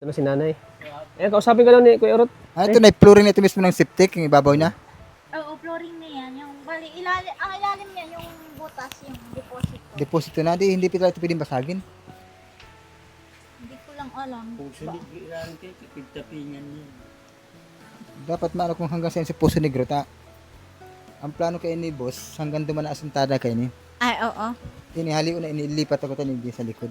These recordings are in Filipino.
Ano si nanay? Kausapin ka lang ni Kuya Urot. Ito na, flooring na ito mismo ng septic, yung ibabaw niya. Oo, flooring na yan. Yung, bali, ang ilalim niya, yung butas, yung deposito. Deposito na, hindi pala ito pwedeng basagin. Hindi ko lang alam. Kung sinigilan kayo, pagtapingan niya. Dapat maano kung hanggang sa Poso Negro, ta. Ang plano kayo ni boss, hanggang duman na asintada kayo ni. Ay, oo. Inihali ko na inilipat ako tayo sa likod.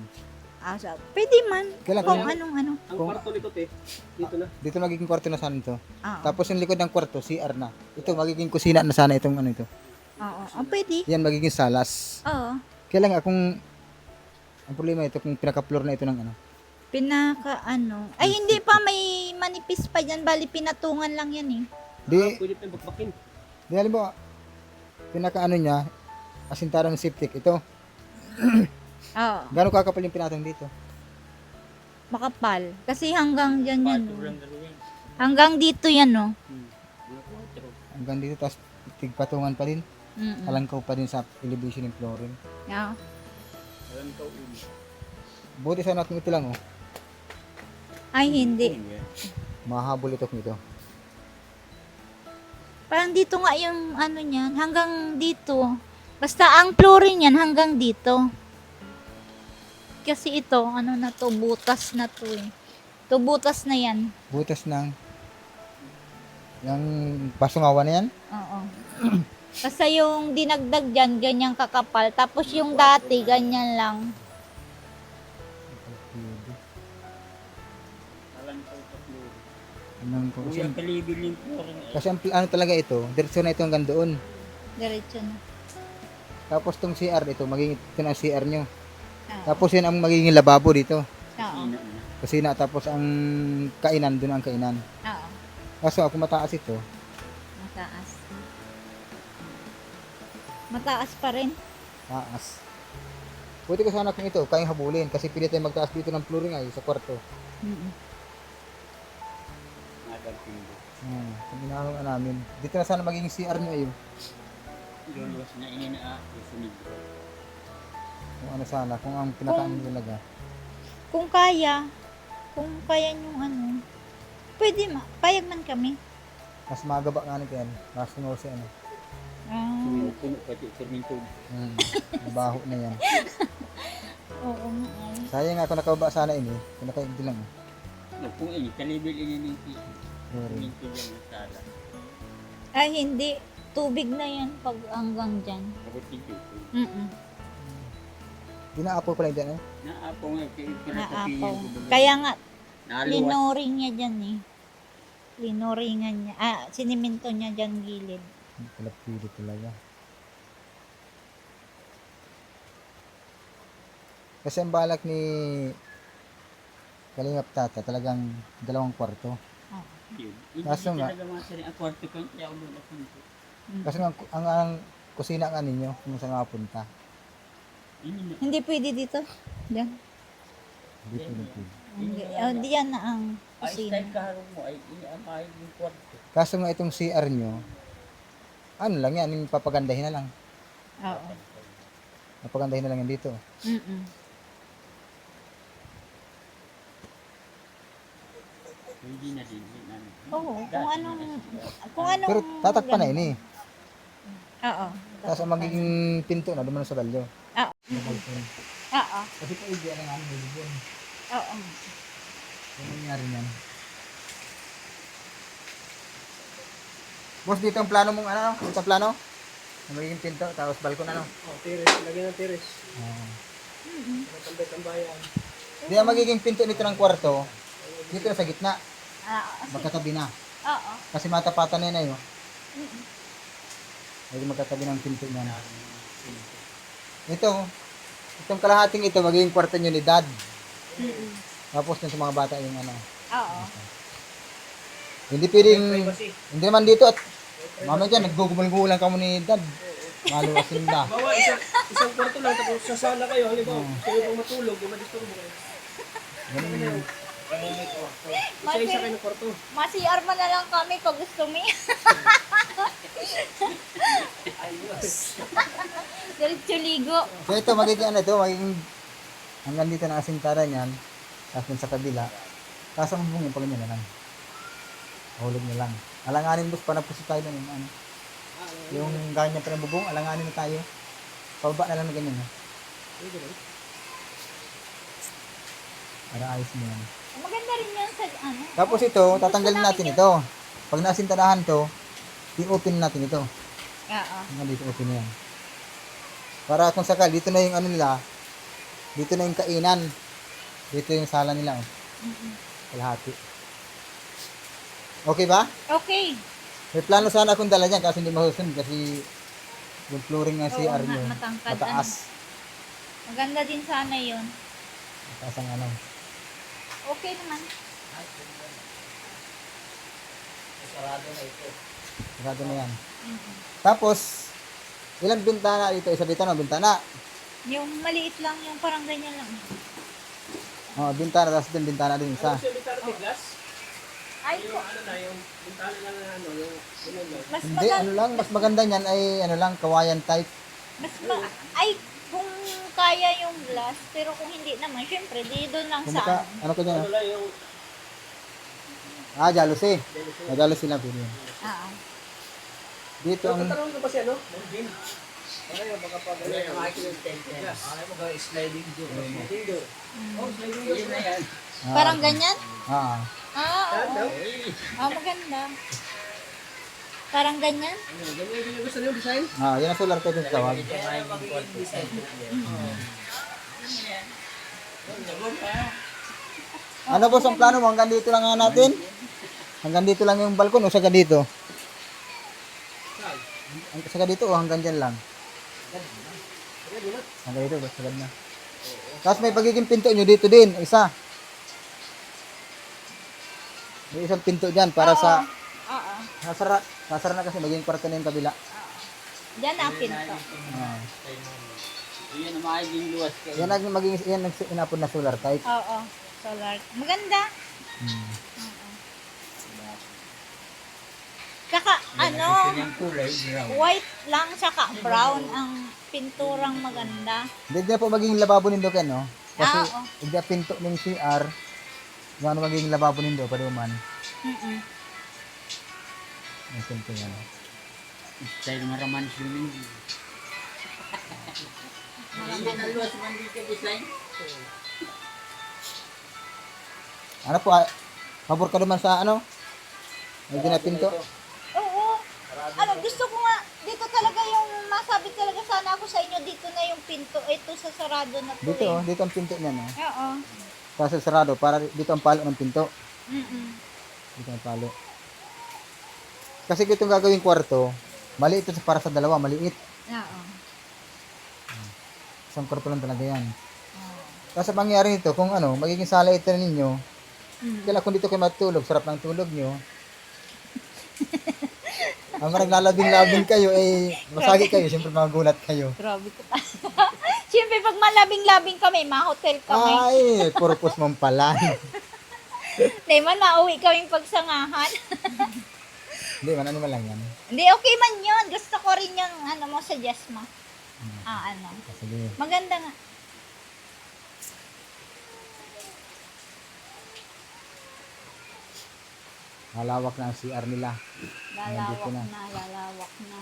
Pwede man. Kailan Kung kung- anong. Ang kwarto likod dito na. Dito magiging kwarto na sana ito. Oo. Tapos yung likod ng kwarto, CR na. Ito magiging kusina na sana itong ano ito. Oo. Pwede. Yan magiging salas. Oo. Kailan kung ang problema ito kung pinaka-floor na ito ng ano. Ay, hindi pa. May manipis pa dyan. Bali, pinatungan lang yan eh. Di, Pwede pa yung bakbakin. di alam mo, pinaka ano niya, asintada ng septic. Ito, Oo. gano'ng kakapal yung pinatong dito? Makapal. Kasi hanggang dyan yan. Pato Oh. lang gawin. Hanggang dito yan, oh. Mga kwatro. Hanggang dito, tapos tigpatungan pa din. Mm-mm. Alangkaw pa din sa elevation ng flooring. Yeah. Alam ka ulo. Buti sana kung ito lang, oh. Ay, hindi. Mahabol ito nito. Parang dito nga yung ano niyan. Hanggang dito. Basta ang flooring yan hanggang dito. Kasi ito, ano na to, butas na to eh. To butas na yan. Butas ng yung pasungawan na yan. Oo. Basta yung dinagdag dyan, ganyang kakapal. Tapos yung dati, ganyan lang. Alam ka tatlo. Anong, Kuya kalibil yung flooring. kasi ang ano talaga ito, diretso na ito hanggang doon. Diretso na. Tapos tong CR ito, magiging ito na ang CR nyo. Oo. Tapos yun ang magiging lababo dito. Oo. Ina na. Kusina, tapos ang kainan, doon ang kainan. Oo. Kaso kung mataas ito, Mataas. Mataas pa rin. taas. Buti ko sana kung ito, kayang habulin. Kasi pili tayo magtaas dito ng flooring ay sa kwarto. Mm-mm. Nagagpindo. Kung inaano nga namin. Dito na sana magiging CR nyo ayun. Luluwas na inina susunod. Kung ano sana, kung ang pinakaano talaga. Kung kaya yung ano, pwede payag man kami. Mas magaba nga nito yan. Mas sunod sa ano. Puno pati perminto. Mabaho na yan. Oo nga ay. Sayang nga kung nakababa sana ini. Kung nakainti lang. Kung ini kalibil ini ng Flooring. perminto lang na sala. Ay, hindi. Tubig na yan pag hanggang dyan. Kapag dito. Mm-mm. Dinaapoy pala dyan eh. Naapaw nga kayo Naapaw. Kaya nga, Naluwas. linoring niya dyan eh. Linoringan niya. Siniminto niya dyan gilid. Kalapili talaga. Kasi ang balak ni Kalingap Tata talagang 2 kwarto. Yun. Hindi Kaso nga- talaga mga sari ang kwarto ko kaya ulo na punto. Kasi nga, ang kusina nga ninyo kung saan mapunta. Ini na. Hindi pwede dito. Diyan. Hindi pwede. Hindi. Diyan na ang Ay, kusina. style kaharong mo ay inaamay yung kwarto. Kaso nga itong CR nyo, ano lang yan, yung papagandahin na lang. Oo. Papagandahin na lang yan dito. Mm-mm. Hindi na din. Yun, ano. Oo. Kung anong... Pero tatakpan na yun eh. Oo. Tapos ang magiging pinto na, duman sa balyo. Oo. Oo. Kasi pa hindi ang ano, yun. Oo. Ano nangyari yan? Boss, dito ang plano mong ano? Dito ang plano? Ang magiging pinto, tapos balkon ano? Tiris. Lagyan ng tiris. Tambay-tambayan. Di ang magiging pinto nito ng kwarto, dito na sa gitna, Oo. magkatabi na. Oo. Kasi matapatan na yun ayun. Hindi magkatabi ng pinto na. Itong kalahating ito, magiging kwarto nyo ni Dad. Tapos yun sa mga bata yung ano. Oo. Hindi pwedeng, Privacy. hindi naman dito at mamaya dyan, naggugumul-gulan ka mo ni Dad. Maluwasin na. Bawa, isang kwarto lang, tapos sa sala kayo. Halimbawa, kayo pang matulog, di madisturbo kayo. Ganun. Isa-isa kayo ng kwarto. Masi-CR na lang kami pag gusto mo. Diretso ligo. So ito, magiging ano ito, magiging hanggang dito na asintaran yan. Tapos dun sa kabila, Kaso ang bubong yung pag ganyan na lang. Hulog na lang. Alanganin boss, panagpuso tayo na yung ano. Yung ganyan pa ng bubong, alanganin na tayo. Pababa na lang na ganyan. Ha? Para ayos mo yan. Maganda rin yan sa ano. Tapos ito, tatanggalin natin ito. Pag nasintanahan to, i-open natin ito. Oo. Hanggang dito open na yan. Para kung sakali, dito na yung ano nila, dito na yung kainan. Dito yung sala nila. Oh. Kalahati. Okay ba? Okay. May plano sana akong dala dyan kasi hindi masusunod kasi yung flooring ng Oo CR nga, nyo matangkad, mataas. Maganda din sana yun. Mataas ang ano. Okay naman. Sarado na yan. Tapos, ilang bintana dito? Isa dito no, bintana. Yung maliit lang, yung parang ganyan lang. Oh, bintana, tapos din bintana din isa. Tapos yung bintana may glass. Ay, Yung ano na, yung bintana lang na ano, yung mas Hindi, ano lang, mas maganda niyan ay ano lang, kawayan type. ay, kung kaya yung glass, pero kung hindi naman, syempre, di doon lang Kung sa maka, ano. ano ko dyan? ano lang yung Jealousy. Jealousy lang po yun. Oo. Dito ang, tatanungin ko pa si ano? Monjin. Ano baka pag ano yung glass. Ano mo gawin? Sliding door. Sliding door. Oh, sliding door. Yun na yan. Parang ganyan? ah, Oo. Maganda. Parang ganyan? Ganyan yung gusto niyo design? yan ang solar type yung tawag. Ano boss ang plano mo? Hanggang dito lang nga natin? Hanggang dito lang yung balkon o saka dito? Saka dito o hanggang dyan lang? Hanggang dito, basta sagad na. Tapos may pagiging pinto nyo dito din, isa. May isang pinto dyan para sa... Oo. Nasara na kasi magiging kwarto na yung kabila. Diyan na ang pinto. Ah. Yun ang magiging luwas kayo. Yan ang magiging yan ang inapon na solar type. Oo. Solar. Maganda. Hmm. Tsaka, ano, Yung kulay, brown. white lang, tsaka brown ang pinturang maganda. Hindi na po magiging lababo nindo ken no? Kasi Oo. hindi pinto ng CR. Yan ang magiging lababo nindo pa man. Ang pinto yan. Style maraman swimming. Hindi na luwas man dito design. Ano po, pabor ka naman sa ano? May ginapinto? Oo. Ano, gusto ko nga, dito talaga yung masabi talaga sana ako sa inyo, dito na yung pinto. Ito sa sarado na to. Dito, oh, dito ang pinto niya, no? Oo. Kasi sarado, para dito ang palo ng pinto. Dito ang palo. Kasi kung itong gagawing kwarto, maliit ito para sa dalawa, maliit. Oo. Isang kwarto lang talaga yan. Kasi pangyayari nito, kung ano, magiging sala ito ninyo, kailan kung dito kayo matulog, sarap ng tulog nyo. Ang naglalabing-labing kayo, masagi kayo, siyempre magulat kayo. Grabe ko. Siyempre, pag malabing-labing kami, ma-hotel kami. Ay, purpose mong pala. Hindi man, mauwi kaming pagsangahan. Hindi, ano lang yan. Hindi, okay man yun. Gusto ko rin yung, ano mo, suggest mo. Ano. Sige. Maganda nga. Malawak na ang CR nila. Lalawak Nandito na. na, lalawak na.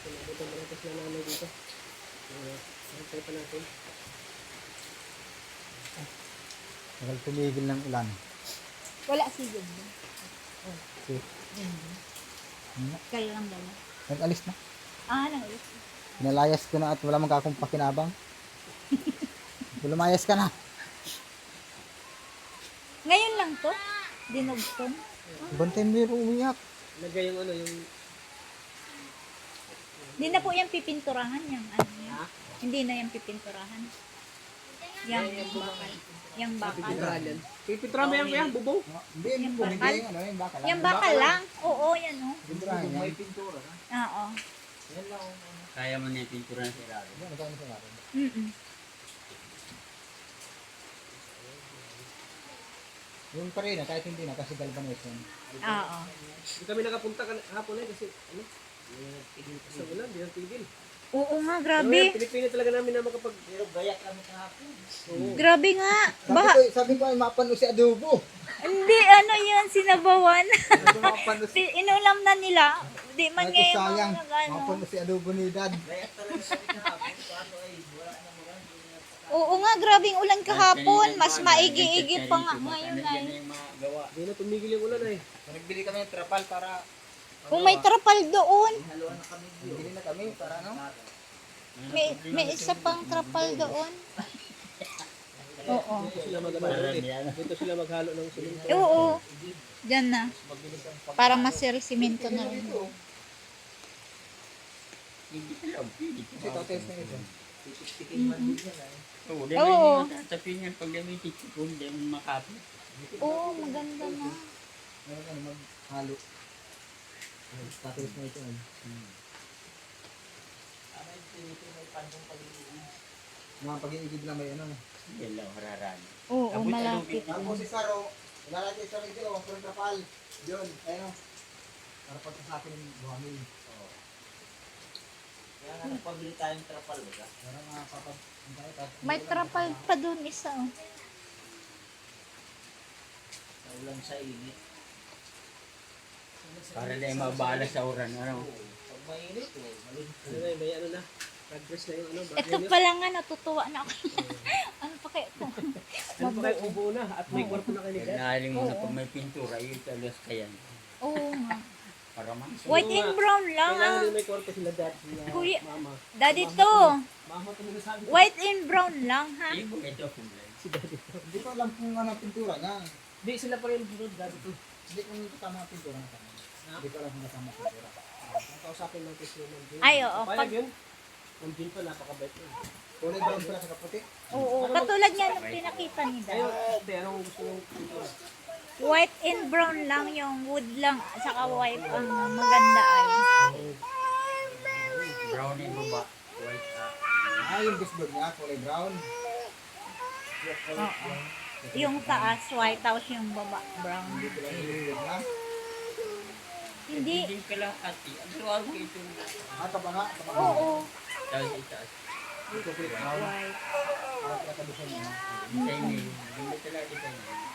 Ito mo natin na namin dito. Hintay pa natin. Tagal tumigil ng ulan. Wala sigod. Okay. Kaya lang dala. Nag-alis na. Nang-alis. Pinalayas ko na at wala mang kakong pakinabang. Lumayas ka na. Ngayon lang to. Dinugton. Bantay mo yung umiyak. Lagay yung ano, yung Hindi na po yan pipinturahan yung ano yan. Hindi na yan pipinturahan. Yang bakal. Yang bakal. pipinturahan. Pipinturahan mo yan, bubong? Hindi, yung bakal. ano, yung bakal. Yang bakal lang. Oo, yan o. Pinturahan yan. Oo. Kaya mo na yung pintura ng sirado. Yung pa rin, kahit hindi na, kasi galvanized yan. Oo. Hindi kami nakapunta hapon kasi ano? Sa ulan, di na tigil. Oo nga, Ano yan, grabe. Pilipino talaga namin na makapag... Pero gayak kami kahapon. Oo. Grabe nga. Sabi ko ay mapano si adobo. Hindi, ano yan, sinabawan. Sabi ko mapano si Inulam na nila. Di man Ay, ngayon sayang. nag-ano. Mapano si adobo ni dad. Gayak talaga kami kahapon. Kaso ay wala na mga. Oo nga, grabing ulan kahapon. Mas maigi-igi pa nga ngayon ay. Yung mga gawa. Hindi na tumigil yung ulan eh. Nagbili kami ng trapal para Kung may trapal doon. Haluan na kami. nagbili na kami para ano. May isa pang trapal doon. Oo. Dito sila Dito sila maghalo ng simento. Oo. Diyan na. Para masir-simento na rin. Hindi ko alam. Hindi ko Kasi totes na ito. Oo, dahil Oo. hindi tatapingan pag gamitin ko, hindi mo makapit. Oo, maganda na. Meron ano maghalo. Totes na ito. Mga pag-iigib na may ano. Yan lang, hararani. Oo, malapit. Tapos si Saro, ilalagay sa rin dito, ang trapal. Yun, ayun. Para pagka sa akin buhangin. Kaya nga nagpabili tayong trapal, ba? Para makapag... May trapal pa doon isa. Oh. Naulan sa init. Para na yung mabala sa uran. Ano? Pag mainit, ano na, may ano na. Progress na yung ano. Ito pala nga, natutuwa na ako. Ano pa kayo ito? Ano pa kayo, ubo na at may kwarto na kayo ni Dad. Nahaling mo na pag may pintura, yung talos ka yan. Oo nga. Para man. White and brown lang Kailangan ah. din may kwarto sila Dad. Sila Kuya. Mama. Daddy to. Mama talaga sabi. White and brown lang ha. Yung ito, kulay. Si Daddy. Hindi ko alam kung ano ang pintura niya. Hindi sila pa rin dito Daddy to. Hindi ko tama ang pintura na tama. Hindi ko alam kung tama ang pintura. Ang kausapin ng kasi ng Jin. Ay, oo. Payag yun. Ang Jin pa, napakabait yun. Kulay brown pala sa kaputi. Oo, katulad nga nung pinakita ni Ayun, Dad. hindi, anong gusto mong pintura? White and brown lang yung wood lang. Saka white ang maganda ay. Brown yung baba. White Yung baseboard niya, kulay brown. Oo. Yung taas white, tapos yung baba brown. Hindi ko lang yung baseboard niya. Hindi. Hindi ka lang ati. Ang tuwag ko ito. Tabanga. Oo. Tapos itaas. White. Nakadusan niya. Design eh. Hindi talaga design eh.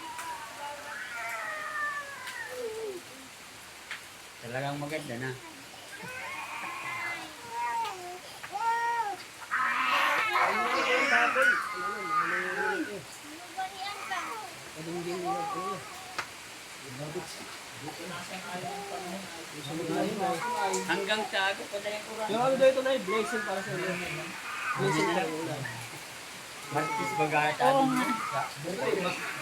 Talagang maganda na. Kadingding nila ito. Hanggang sa aga pa na yung kuran. Yung ano daw ito na blessing para sa iyo. Blessing para sa iyo. Martis bagata. Oo nga.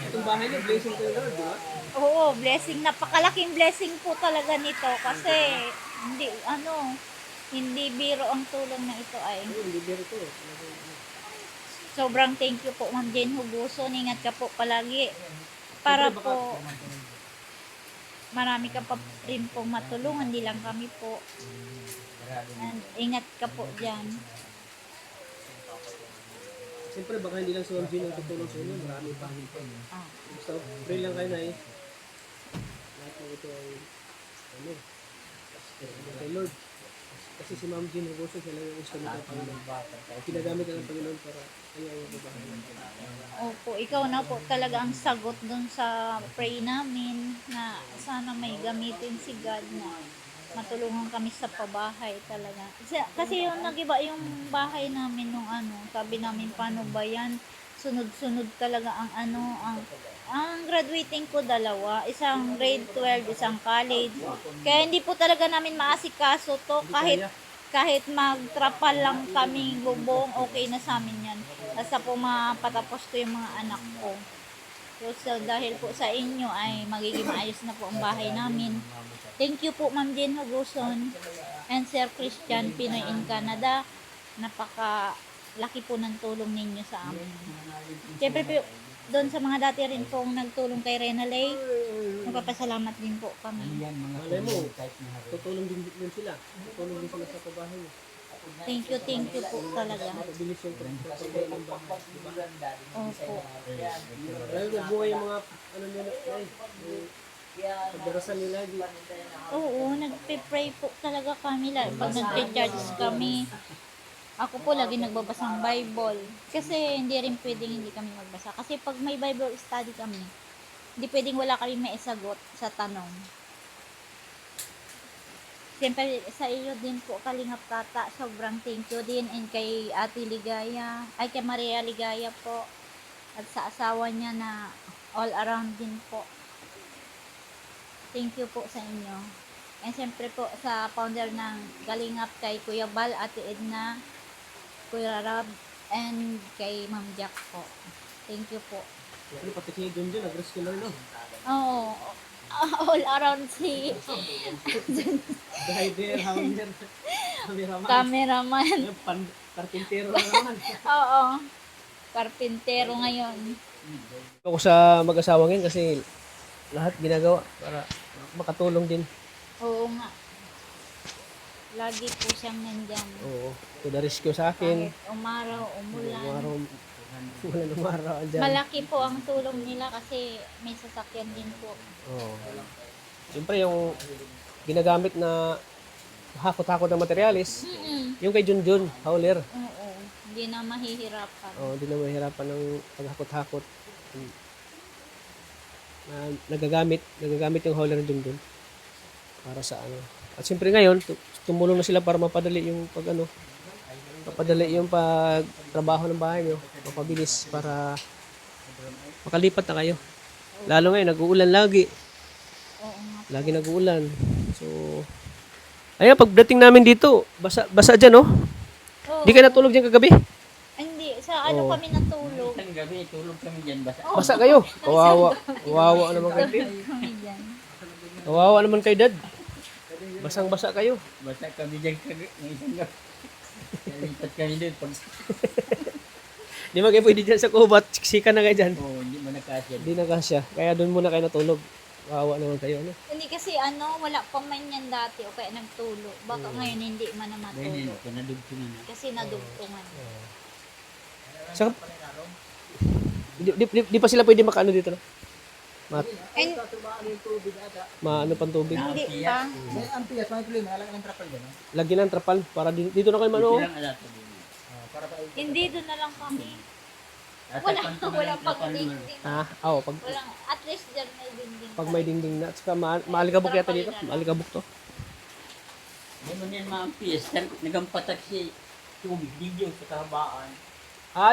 Itong bahay niyo, blessing to Lord, di ba? Oo, blessing. Napakalaking blessing po talaga nito kasi hindi biro ang tulong na ito ay. Ayun, libre ito. Sobrang thank you po Ma'am Jen Huguson. Ingat ka po palagi. Para po marami ka pa rin po matulungan. Hindi lang kami po. And ingat ka po dyan. Siyempre, baka hindi lang si Ma'am Jean ang tutulong sa inyo. Marami pa. Ah. Basta, pray lang kayo na eh. Lahat ng ito ay, ano, kay Lord. Kasi si Ma'am Jean Hugoso, siya lang yung instrument ng Panginoon. Ginagamit ng Panginoon para kanya yung babae. Opo, ikaw na po talaga ang sagot dun sa pray namin na sana may gamitin si God na matulungan kami sa pabahay talaga. Kasi yung nagiba yung bahay namin nung sabi namin paano ba yan? Sunod-sunod talaga ang graduating ko dalawa, isang grade 12, isang college. Kaya hindi po talaga namin maasikaso to kahit magtrapal lang kami bubong, okay na sa amin yan. Basta po mapatapos ko yung mga anak ko. So dahil po sa inyo ay magiging maayos na po ang bahay namin. Thank you po Ma'am Jen Huguson and Sir Christian Pinoy in Canada. Napaka-laki po ng tulong ninyo sa amin. Siyempre po, doon sa mga dati rin pong nagtulong kay Renalay, magpapasalamat din po kami. Malay mo, tutulong din sila. Tutulong din sila sa pabahay mo. Thank you po talaga. Mapabilis yung pagpapagay ng bahay. Diba? Opo. Dahil nabuhay yung mga, ano nila, ay, pagdarasan nila, Oo, nagpe-pray po talaga kami. Pag nagpe-charge kami, Ako po lagi nagbabasa ng Bible. Kasi hindi rin pwedeng hindi kami magbasa. Kasi pag may Bible study kami, hindi pwedeng wala kami may isagot sa tanong. Siyempre, sa iyo din po, Kalingap Tata, sobrang thank you din. And kay Ate Ligaya, ay kay Maria Ligaya po. At sa asawa niya na all around din po. Thank you po sa inyo. And siyempre po sa founder ng Kalingap kay Kuya Bal, Ate Edna, Kuya Rab, and kay Ma'am Jack po. Thank you po. Ano, pati si Junjun, nag-rescue lang, no? Oo. All around si Driver, hounder, cameraman. cameraman. Karpintero na naman. Oo. Karpintero ngayon. Ako sa mag-asawa ngayon kasi lahat ginagawa para makatulong din. Oo nga. Lagi po siyang nandyan. Oo. To the rescue sa akin. Kahit umaraw, umulan. Umaraw andyan. Malaki po ang tulong nila kasi may sasakyan din po. Oo. Siyempre yung ginagamit na hakot-hakot ng materialis, yung kay Junjun, hauler. Oo. Hindi na mahihirapan. Hindi na mahirapan ng paghakot-hakot. Nagagamit yung hauler ng Junjun para sa ano. At siyempre ngayon, tumulong na sila para mapadali yung mapadali yung pagtrabaho ng bahay nyo, mapabilis para makalipat na kayo. Lalo ngayon, nag-uulan lagi. Oo nga. Lagi nag-uulan. So, ayun, pagdating namin dito, basa dyan, no? Oo. Di ka natulog dyan kagabi? Hindi. Sa ano kami natulog? Isang gabi, tulog kami dyan basta. Basa kayo. Kawawa naman kayo, Dad. Kami dyan. Kawawa naman kayo, Dad. Basang-basa kayo. Basta kami dyan ng isang gabi. Nalipat kami doon. Pag... Di ba kayo pwede dyan sa kubat? Siksika na kayo dyan. Oo, hindi mo nakasya. Hindi na kasya. Kaya doon muna kayo natulog. Kawawa naman kayo, ano? Hindi kasi wala pang manyan dati o kaya nagtulo. Baka ngayon hindi man na Ganyan, matulog. pinadugtungan na. Kasi nadugtungan. Saka, di pa sila pwede makaano dito, no? And, Maano pang tubig. hindi pa. Ang piyas, may problema, nalagyan ng trapal gano'n. Lagyan ng trapal para dito na kayo mano. Ito lang alat. Hindi doon na lang kami. At Wala, pag tumagal wala na pang pan- dingding. Pag Walang, at least dyan may dingding. pag may dingding na, at saka maalikabok yata dito. Maalikabok to. Hindi mo niyan maampiyas. Nagampatak si tubig. Digyo sa kahabaan.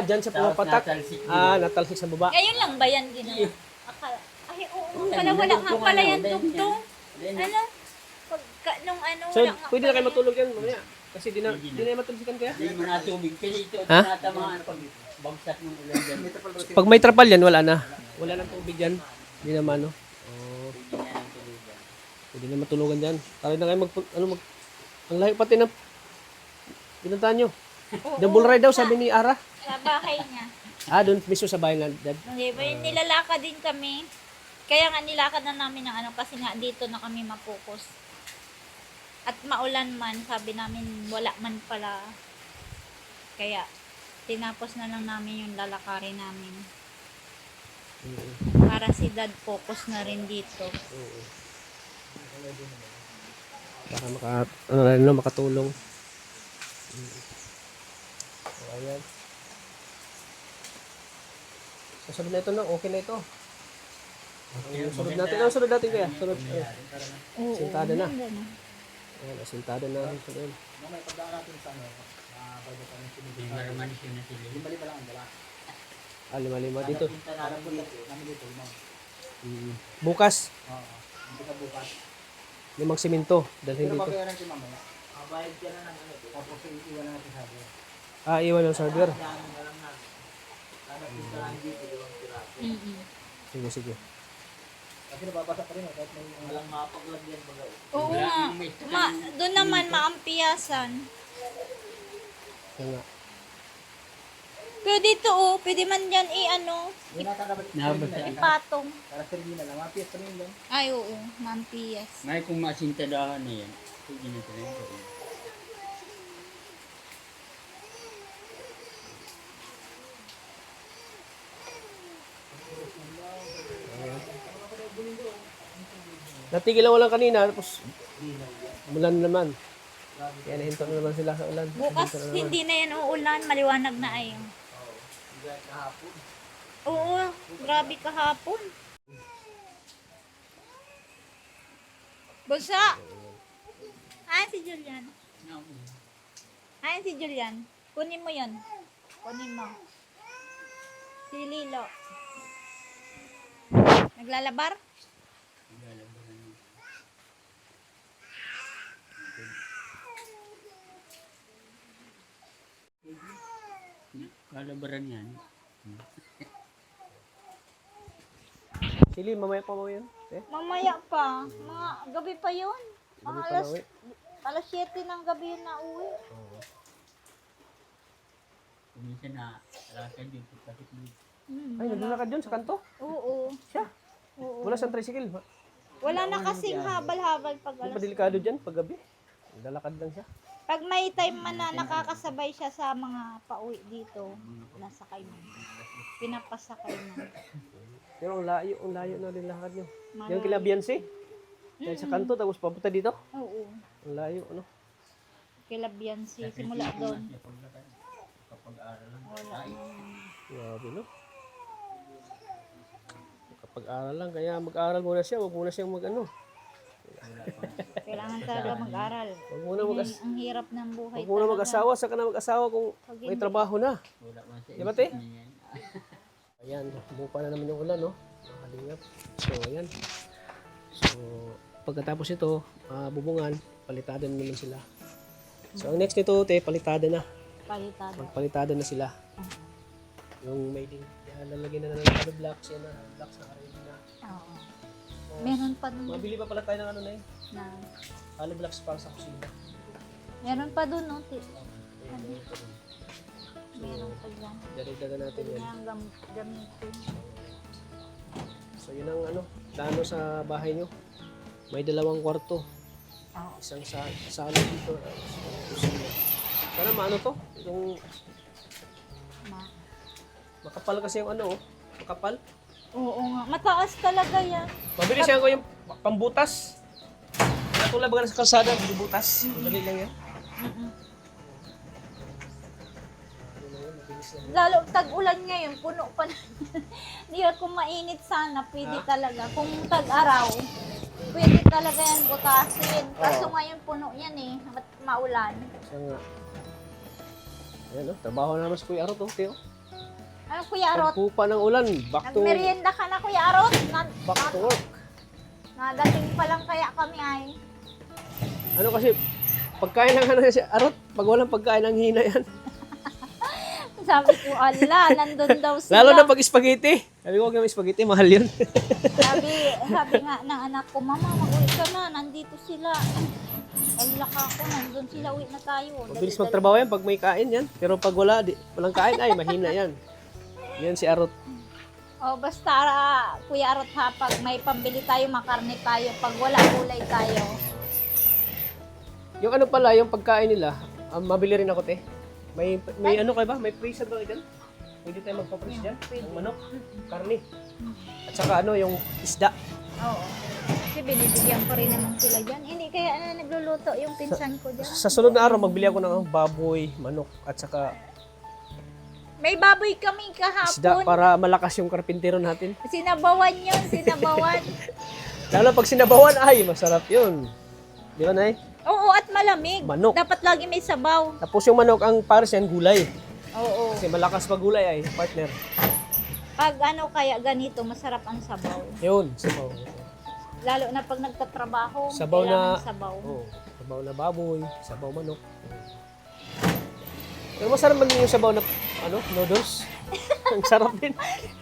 Dyan sa Tapos pumapatak. natalsik yun. Natalsik sa baba. Ngayon lang ba yan ginawa? Akala, ay, oo nga pala, wala nga pala yan tugtong. Ano? Pagka, nung ano, So, wala nga pwede na pala kayo yan. matulog yan mamaya. Kasi di na matulsikan kaya. Hindi mo na tubig. Kasi ito, Ha? tinatamaan pag bagsak ng ulan dyan. Pag may trapal yan, wala na. Wala nang tubig yan. Hindi naman, no? Hindi niya ng tubig dyan. Pwede na matulugan dyan. Tara na kayo ang layo pati na pinuntahan nyo. Oo, Double ride daw, sabi ni Ara. sa bahay niya. Doon mismo sa bahay na dad. Hindi ba, nilalakad din kami. Kaya nga nilakad na namin ng kasi nga dito na kami mapokus. At maulan man, sabi namin wala man pala. Kaya tinapos na lang namin yung lalakarin namin. Para si dad focus na rin dito. Para makatulong. So, ayan. Sunod na ito, no? Okay na ito. Sunod natin kaya. Sunod. Oo, Sintada na. ganda na. Ayan, asintada na. Sunod. May pagdaan natin sa ano, bago kami Hindi maramanis yun na sila. lima lang ang dala. 5 dito. Punta namin dito, limang. Bukas, Hindi ka bukas. 5 simento. Dalhin Pero dito. babayaran si mamaya. Bayad ka na ng ano. Tapos iiwan na natin sabi. Iwan ng server. Mm-mm. Sige. Kasi nababasa pa rin kahit may walang mapaglagyan baga. Oo nga. Doon naman maampiyasan. Kaya nga. Pero dito pwede man yan Yun natin dapat Nabasa. ipatong. para sa rin na lang. Mapiyas pa rin lang. Ay, oo, mampiyas. May kung masintadahan na yan. Hindi na talaga. Natigil lang walang kanina, tapos umulan naman. Kaya nahinto na naman sila sa ulan. Bukas Nahinto na naman. hindi na yan uulan, maliwanag na ay. Oo, grabe kahapon. Bunsa! Ay, si Julian. Ay, si Julian. Kunin mo yon. Kunin mo. Si Lilo. Naglalabar? Kalabaran yan. Sili, mamaya pa mo yan. Mamaya pa. Mga gabi pa yun. Mga Gabi pa na uwi. alas 7 ng gabi yun na uwi. Kuminsan na lakad yung pagkakit dito. Ay, naglalakad yun sa kanto. Oo. Siya. Oo. Wala siyang tricycle. Wala na kasing habal-habal pag Hindi alas. pa delikado dyan pag gabi. Naglalakad lang siya. Pag may time man na nakakasabay siya sa mga pauwi dito, nasakay mo. Pinapasakay mo. Pero ang layo na rin lakad nyo. Malayo. Yung kila Beyonce. Yan sa kanto, tapos papunta dito. Oo. Ang layo, ano. Kilabyan si simula doon. Kapag-aral lang. Wala. Grabe, no? Kapag-aral lang, kaya mag-aral muna siya. Huwag muna siyang mag-ano. Kailangan talaga mag-aral. Huwag muna Ang hirap ng buhay Huwag muna talaga. mag-asawa, saka na mag-asawa kung may trabaho na. Wala man sa Di ba, te? isip niya yan. Ayan, buka na naman yung ulan, no? Makalingap. So, ayan. So, pagkatapos ito, bubungan, palitada na naman sila. So, ang next nito, te, palitada na. Palitada. Magpalitada na sila. Yung may link. Kaya lalagyan na ng hollow blocks, yan na. Blocks na karin na. Oo. Meron pa dun Mabili pa pala tayo ng ano na yun. na. Hollow blocks para sa kusina. Meron pa dun, no? Meron pa dyan. Dalidagan natin yan. Kaya gamitin. So, yun ang ano, plano sa bahay nyo. May 2 kwarto. Oo. Isang sala dito. Kusina. Sana maano to? Yung Ma. makapal kasi yung ano, oh. Makapal. Oo nga. Mataas talaga yan. Mabili siya ko yung pambutas. Natulad ba sa kalsada, bubutas. Madali lang yan. Lalo tag-ulan ngayon, puno pa na. Hindi kung mainit sana, pwede talaga. Kung tag-araw, pwede talaga yan butasin. Kaso ngayon puno yan eh, maulan. Siya nga. Ayan, oh. Trabaho na naman si Kuya Arot, oh. Teo. Ano Kuya Arot? Pagpupa ng ulan. Back to Nagmerienda ka na Kuya Arot? work. Nadating pa lang kaya kami ay. Ano kasi, pagkain lang ano si Arot, pag walang pagkain, ang hina yan. Sabi ko, ala, nandun daw sila. Lalo na pag spaghetti. Sabi ko, huwag naman spaghetti, mahal yun. sabi nga ng anak ko, Mama, mag-uwi ka na, nandito sila. Alak ako, nandun sila, uwi na tayo. Mabilis magtrabaho yan pag may kain yan. Pero pag walang kain, ay mahina yan. Yan si Arot. O basta, Kuya Arot ha, pag may pambili tayo, makarne tayo. Pag wala, gulay tayo. Yung ano pala, yung pagkain nila, mabili rin ako, te. May ano kayo ba? May freezer ba kayo dyan? Pwede tayo magpa-freeze dyan? Yung manok, karne. At saka ano, yung isda. Oo. Kasi binibigyan ko rin naman sila dyan. Hindi kaya nagluluto yung pinsan ko dyan. Sa sunod na araw, magbili ako ng baboy, manok, at saka May baboy kami isda kahapon. para malakas yung karpintero natin. Sinabawan yun, sinabawan. Lalo pag sinabawan, ay, masarap yun. Di ba, Nay? Oo, at malamig. Manok. Dapat lagi may sabaw. Tapos yung manok, ang pares yan, gulay. Oo. Kasi malakas pag gulay ay, partner. Pag ano kaya ganito, masarap ang sabaw. Yun, sabaw. Lalo na pag nagtatrabaho, Sabaw kailangan na- sabaw. Oh, sabaw na baboy, sabaw manok. Pero masarap ba yung sabaw na noodles? Ang sarap din.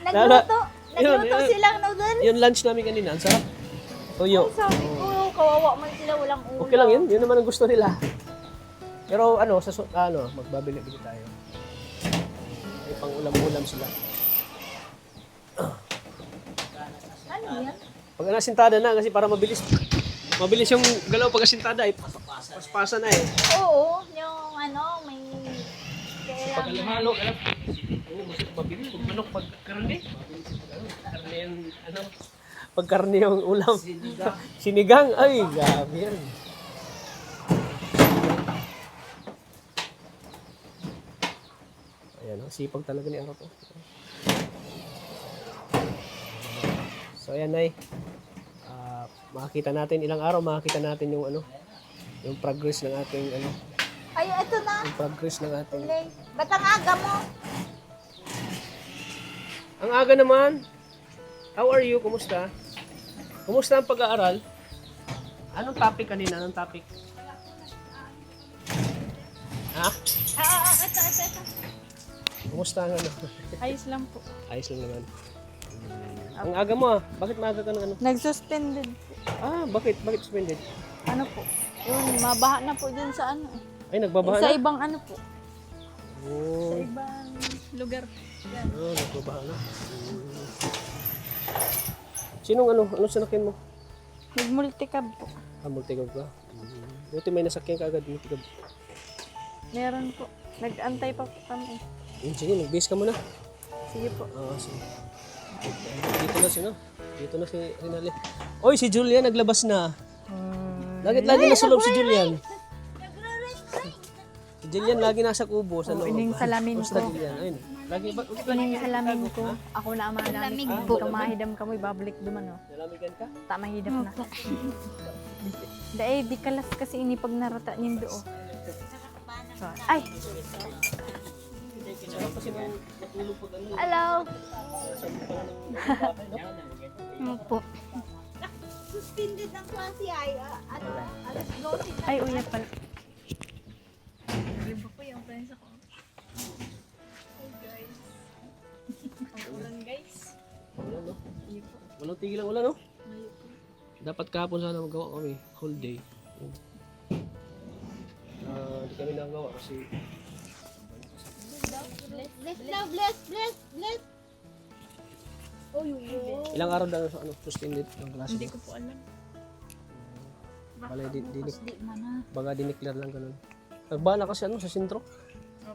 Nagluto Yun, silang noodles. Yung lunch namin kanina, ang sarap. Tuyo. Sabi ko, kawawa man sila, walang ulam. Okay lang yun, yun naman ang gusto nila. Pero magbabili-bili tayo. May pang ulam-ulam sila. Ano yan? Pag nasintada na, kasi para mabilis. Mabilis yung galaw pag asintada ay paspasa na eh. Oo, yung ano, may Pag kailangan. halo, alam. Oo, mas mabilis. Pag manok, pag karne. Karne yung, pag karne yung ulam. Sinigang. Ay, gabi yan. Ayan, sipag talaga ni Arot. So ayan ay makikita natin ilang araw, makikita natin yung yung progress ng ating Ay, ito na. yung progress ng ating. Ba't ang aga mo? Ang aga naman. How are you? Kumusta? Kumusta ang pag-aaral? Anong topic kanina? Anong topic? Ha? Ito. Kumusta ang Ayos lang po. Ayos lang naman. Ang aga mo ah. Bakit maaga ka ng Nag-suspended. Bakit? Bakit suspended? Ano po? Yun, mabaha na po dun sa ano. Ay, nagbabaha Sa na? ibang ano po. Oh, Sa ibang lugar. Yan. nagbabaha na. Sinong anong sinakyan mo? Nag-multicab po. Multicab ka? Buti may nasakyan ka agad, multicab. Meron po. Nag-antay pa po kami. Sige, mag-base ka muna. Sige po. Sige. Dito na si Rinaldi. Oy, si Julian naglabas na. Lagi nasa loob si Julian. Si Julian lagi nasa kubo sa loob. Ining salamin Basta ko. Julian, ayun. Lagi ba? Ining salamin ko. Ako na ang mga gamit ko. Kamahidam ka mo, ibabalik duman o. Nalamigan ka? Tamang hidap na. Di kalas kasi ini pag narata niyo do. Ay! Hello. Ano po? Suspended ng klase ay alas 12. Ay, uya pala. Iba po yung friends ako. Hey guys. Ang ulan guys. Ulan, no? Walang tigil ang ulan, no? Dapat kahapon sana magawa kami. Whole day. Hindi kami nagawa kasi Bless. Oh, yun. ilang araw daw suspended ng klase. Hindi ko po alam. Bale, Di mana. baga dineclare lang ganun. Nagbaha na kasi sa sentro.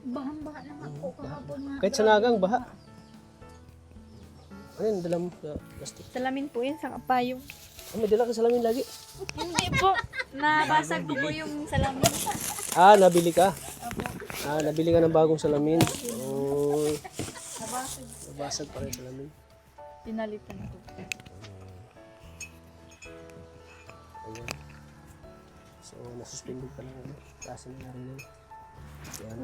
Bahan-bahan naman po kahapon nga. Kahit sa Nagang, baha. Ayun, dala mo sa plastic. Salamin po yun sa kapayong. May dala ka salamin lagi. Hindi po. Nabasag ko po yung salamin. Nabili ka. Nabili ka ng bagong salamin. Oh. Nabasag pa rin salamin. Pinalitan ko. Ayan. So, nasuspended pa lang klase na rin. Yan.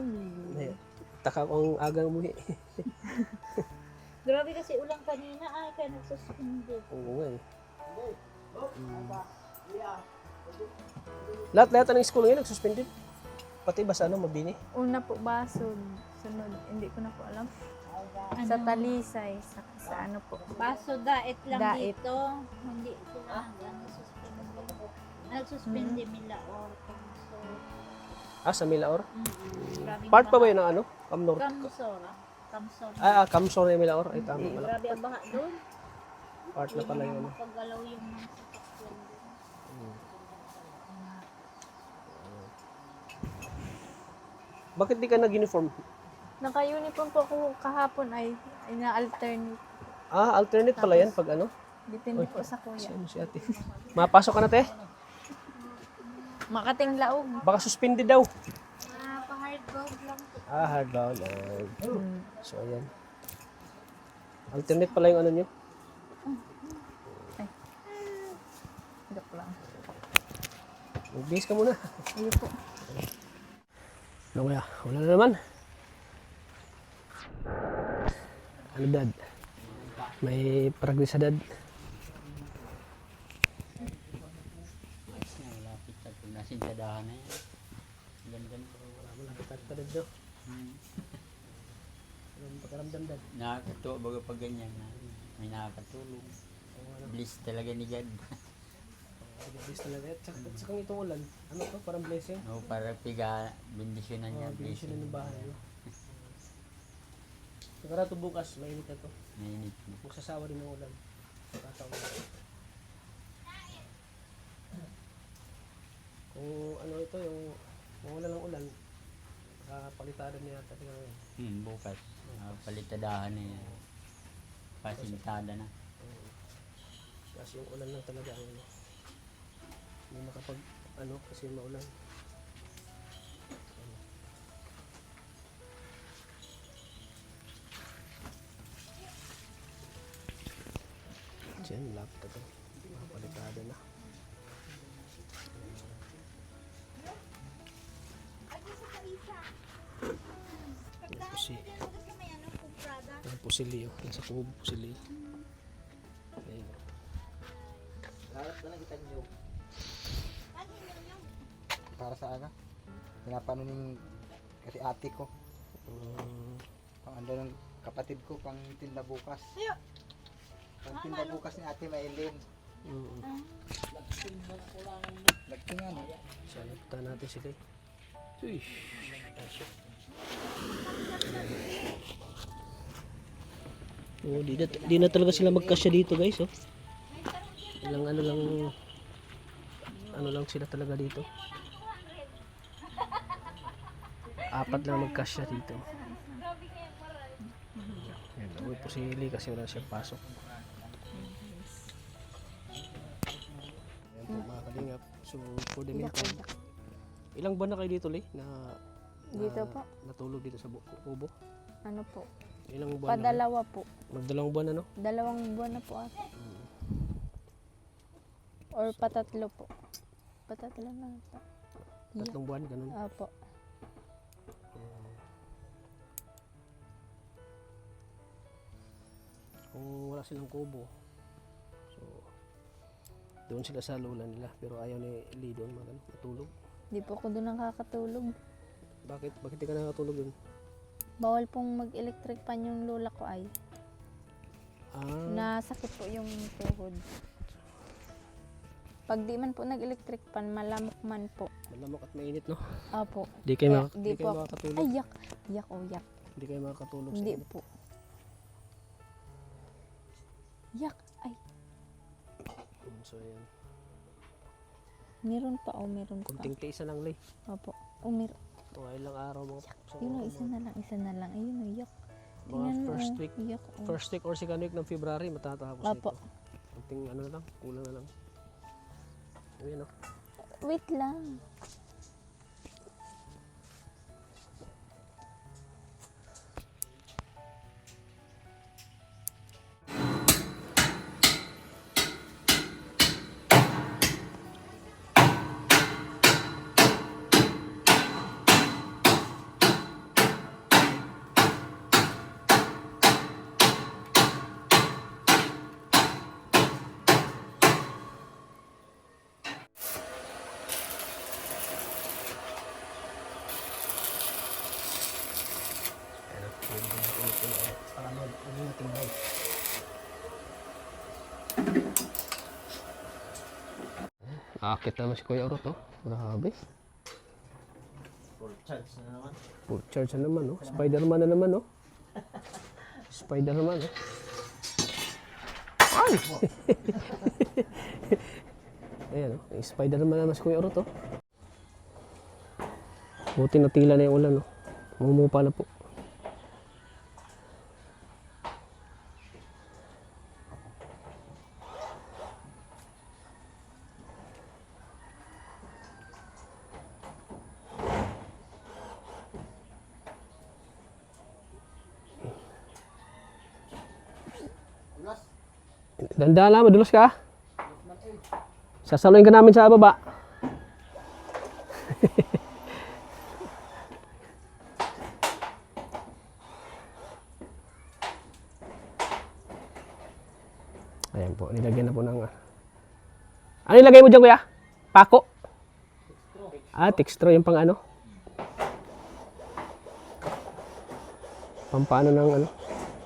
Ay, taka ko ang agang muli. Grabe kasi ulang kanina kaya nagsuspended. Oo nga eh. Lahat ng school ngayon nagsuspended. Pati ba sa mabini? Una po basod. Sunod, hindi ko na po alam. Sa Talisay, sa ano po. Baso dait lang Dait. dito. Hindi sila nagsuspended. Nagsuspended nila or so. Sa Milaor? Grabe Part pa ba yun ng Camnor? Kamsora. Camsor yung Milaor. Ay, tama pala. Grabe ang baha doon. Part na pala yun. Paggalaw yung mga sasakyan doon. Bakit di ka nag-uniform? Naka-uniform po ako kahapon ay na-alternate. Alternate pala yan pag Depende po sa kuya. Si ate. Mapasok ka na, te? Makating laog. Baka suspended daw. Pa-hardbound lang po. Hardbound. So, ayan. Alternate pala yung nyo. Joke lang. Mag-base ka muna. Ayun po. Ano kaya? Wala na naman. Ano, dad? May progress sa dad? Malapit sa pinasintadahan na yan. Ganyan po. Malapit ka dad daw. Anong pakaramdam, dad? Nakakatuwa baga pag ganyan. May nakakatulong. Bliss talaga ni God. Bless talaga. At saka itong ulan. Ano to? Parang blessing? No, para piga bendisyonan niya. Blessing na ng bahay. Sigurado bukas, mainit na to. Mainit. Magsasawa din ng ulan. Kataon na. Kung ito, yung wala ng ulan, palitada niya yata. Bukas. Palitadahan na yan. Pasintada na. Kasi yung ulan lang talaga ang hindi makapag kasi maulan. Diyan, laptop to. Palitado na. Yan po si... Yan po si Leo. Nasa kubo po si Leo. Ayun. Lahat na lang kita niyo. Para sa ano? Pinapano ng kasi ate ko. Pang ando ng kapatid ko pang tinda bukas. Pang tinda bukas ni Ate Maylin. Lagting nga no? Salita natin sila. Uy. Oh, di na talaga sila magkasya dito, guys, oh. Ilang ano lang sila talaga dito. Apat lang magkasya dito. Yan, uwi po si Eli kasi wala siyang pasok. Yan po mga kalingap. So, for the meantime, ilang buwan na kayo dito, Lee? Dito po? Natulog dito sa kubo? Ano po? Ilang buwan na? Padalawa po. Magdalawang buwan na, no? 2 buwan na po ata. Or patatlo po. Patatlo na ata. 3 buwan, ganun. Opo. Kung wala silang kubo, so doon sila sa lula nila, pero ayaw ni Lee doon matulog. Di po ako doon nakakatulog. Bakit di ka nakatulog doon? Bawal pong mag-electric pan yung lola ko ay. Nasakit po yung tuhod. Pag di man po nag-electric pan, malamok man po. Malamok at mainit, no? Opo. Di kayo, Di kayo po. makakatulog. Ay, yak. Yak o yak. Hindi kayo makakatulog Hindi sa init. po. Yak. Ay, So yan, meron pa o meron pa. kunting tiisa lang, Lee. Opo. O meron. Ito ilang araw mo. So, Yun o, isa na lang. Ayun o, yak. mga Tingnan mo, first oh. week, Yak o. first week or second week ng February matatapos Opo. ito. Kunting ano na lang, kulang na lang. Ayun, no? Wait lang. Akit naman si Kuya Orot, oh. Grabe. Full charge na naman. Full charge na naman, oh. Spider-Man na naman, oh. Spider-Man, oh. Ay! Ayan, oh. Yung Spider-Man naman si Kuya Orot, oh. Buti natila na yung ulan, oh. Mumupa na po. Dandaan lang, madulas ka. Sasaluin ka namin sa baba. Ayan po, nilagyan na po ng... Ano nilagay mo dyan, kuya? Pako? Textro yung pang ano? Pampano ng ano?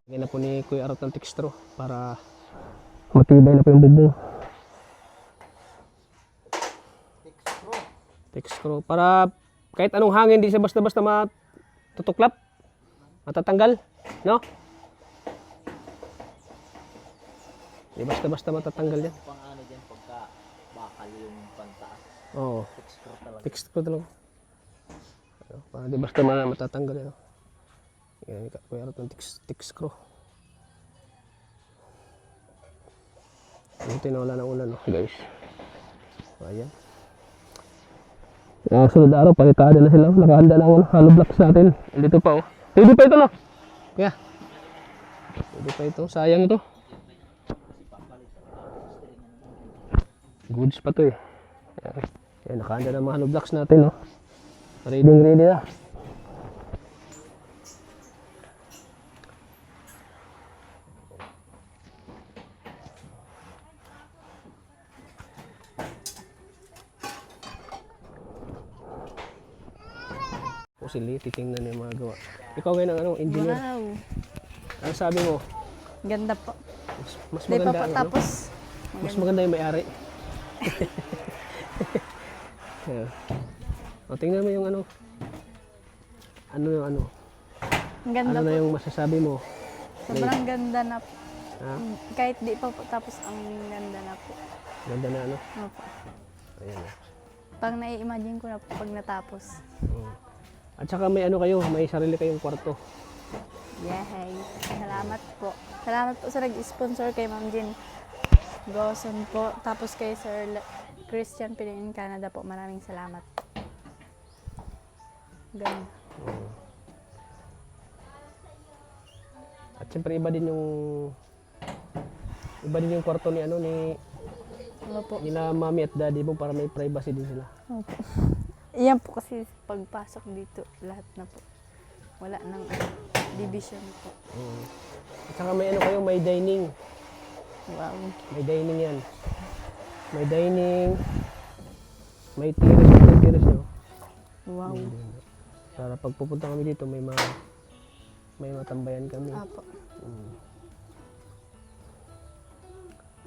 Lagyan na po ni Kuya Arot ng textro para matibay na po yung bubong. Textro. Para kahit anong hangin, di siya basta-basta matutuklap. Matatanggal. No? Di basta-basta matatanggal yan. Pang ano dyan pagka bakal yung pantaas. Oo. Texture talaga. Textro talaga. Ano, para di basta matatanggal yan. Yan, Kuya Arot ng textro. Buti na wala ng ulan, no, guys. Ayan. Sunod na araw, palitada na sila. Nakahanda na ang hollow blocks natin. Dito pa, oh. Pwede pa ito, no? Kaya. Pwede pa ito. Sayang ito. Goods pa to eh. Ayan. Ayan, nakahanda ng mga hollow blocks natin, no? Ready na. O sili, titingnan yung mga gawa. Ikaw ngayon ang anong engineer. Wow. Ano sabi mo? Ganda po. Mas Di pa maganda, po ano? tapos. Mas maganda yung may-ari. Yeah. O, tingnan mo yung ano. Ano yung ano? Ang ganda Ano na po. yung masasabi mo? Sobrang ganda na po. Ha? Kahit di pa po tapos ang ganda na po. Ganda na ano? Opo. Ayan na. Pag nai-imagine ko na po pag natapos. At saka may ano kayo, may sarili kayong kwarto. Yay! Salamat po. Salamat po sa nag-sponsor kay Ma'am Jean Goson po. Tapos kay Sir Christian Pinin Canada po. Maraming salamat. Ganda. At siyempre iba din yung kwarto ni ano ni Opo. nila mami at daddy mo para may privacy din sila. Opo. Iyan po kasi pagpasok dito, lahat na po. Wala nang division po. At saka may ano kayo, may dining. Wow. May dining yan. May dining. May terrace no. Wow. Para pag pupunta kami dito, may matambayan kami. Apo.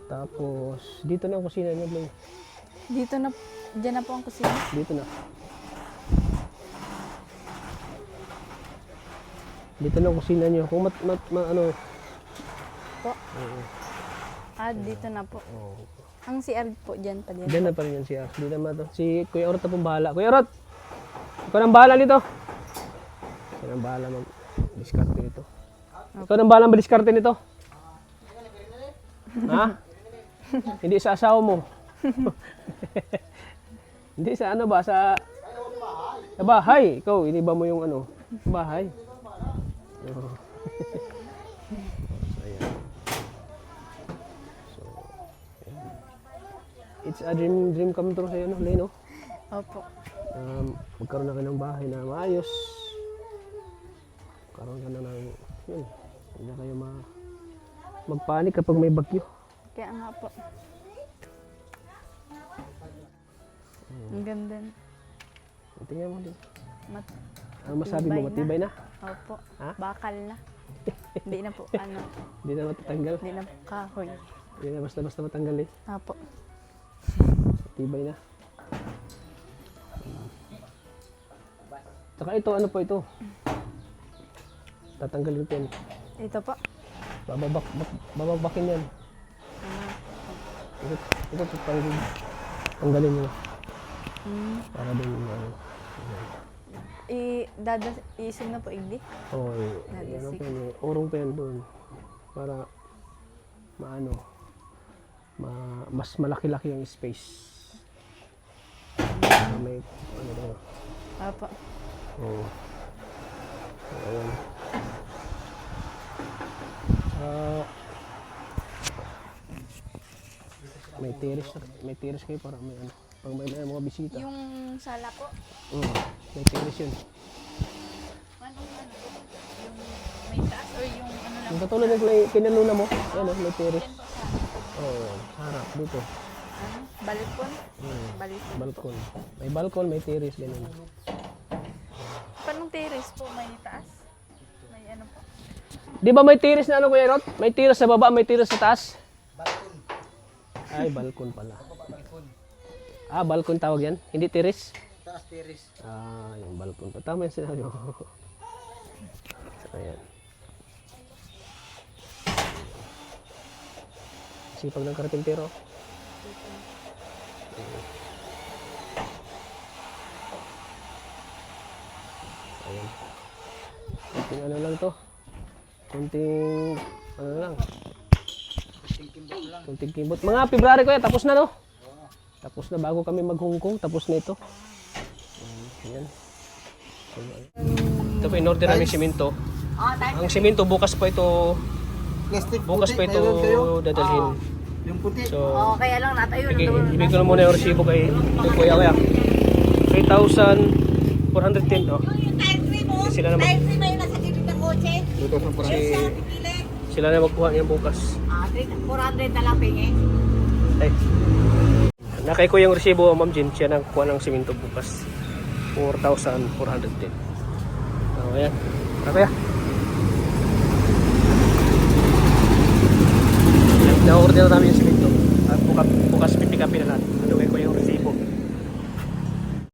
Tapos, dito na ang kusina niyo, Blay. Dito na, dyan na po ang kusina. Dito na. Dito na ang kusina niyo. Kung ano, Po. Dito na po. Ang CR po dyan pa din. dyan na pa rin yan siya. Di naman to. Si Kuya Orot na pong bahala. Kuya Orot! Ikaw nang bahala nito. Ikaw nang bahala mag-diskarte nito. Ikaw nang bahala mag-diskarte nito. Ha? Hindi sa asawa mo. Hindi sa ano ba? Sa bahay. Ikaw, iniba mo yung ano? Bahay. Oh. So, ayan. So, ayan. It's a dream come true sa'yo, no? Lay, no? Opo. Magkaroon na kayo ng bahay na maayos. Magkaroon ka na ng, yun, hindi na kayo magpanik kapag may bagyo. Kaya nga po. Ang ganda. Tingnan mo din. Mat- Ano masabi mo? Matibay na? Opo. Ha? Bakal na. Hindi na po, ano, Hindi na matatanggal. hindi na po kahoy. Hindi na basta matanggal eh. Opo. Matibay na. Tsaka ito, ano po ito? Tatanggalin ko yan. Ito po. Bababakin yan. Ito tanggalin nyo. Para din ano. Iisog na po, hindi? Oo, ano pa yan eh. Urong pa yan doon. Para mas malaki-laki ang space. Para may ano daw. Opo. Oo. Ayan. May terrace kayo para may ano. Pag may mga bisita. Yung sala po, May terrace yun. anong ano? Yung may taas or yung ano lang? Yung katulad ng kinaluna mo, ayan may terrace. Oo, harap dito. Ano? Balkon? Balkon. Balkon. May balkon, may terrace, ganun. Panong terrace po, may taas? May ano po? Di ba may terrace na ano, Kuya Rot? May terrace sa baba, may terrace sa taas? Balkon. Ay, balkon pala. Balkon tawag yan? Hindi terrace? Taas terrace. Yung balkon pa. Tama yung sinabi mo. Ayan. Sipag ng karpintero. Ayan. Kunting ano lang to. Kunting ano lang. Kunting kimbot. Mga February ko yan. Tapos na no? Tapos na bago kami maghungkong. Tapos na ito. Ayan. Ito pa in order namin simento. Ang simento bukas pa ito Plastic bukas pa puti, ito meron kayo? dadalhin. Yung puti. So, kaya lang natayo ibig ko na muna yung resibo kay kuya. 3,410, no? Sila naman. Sila na magkuha niyan bukas. 400 na lang pingi. Ay. Nakay ko yung resibo, Ma'am Jean. Siya nang kuha ng simento bukas. 4,410. So, ayan. Tara kuya. Na-order na namin yung simento. At bukas pipick upin na natin.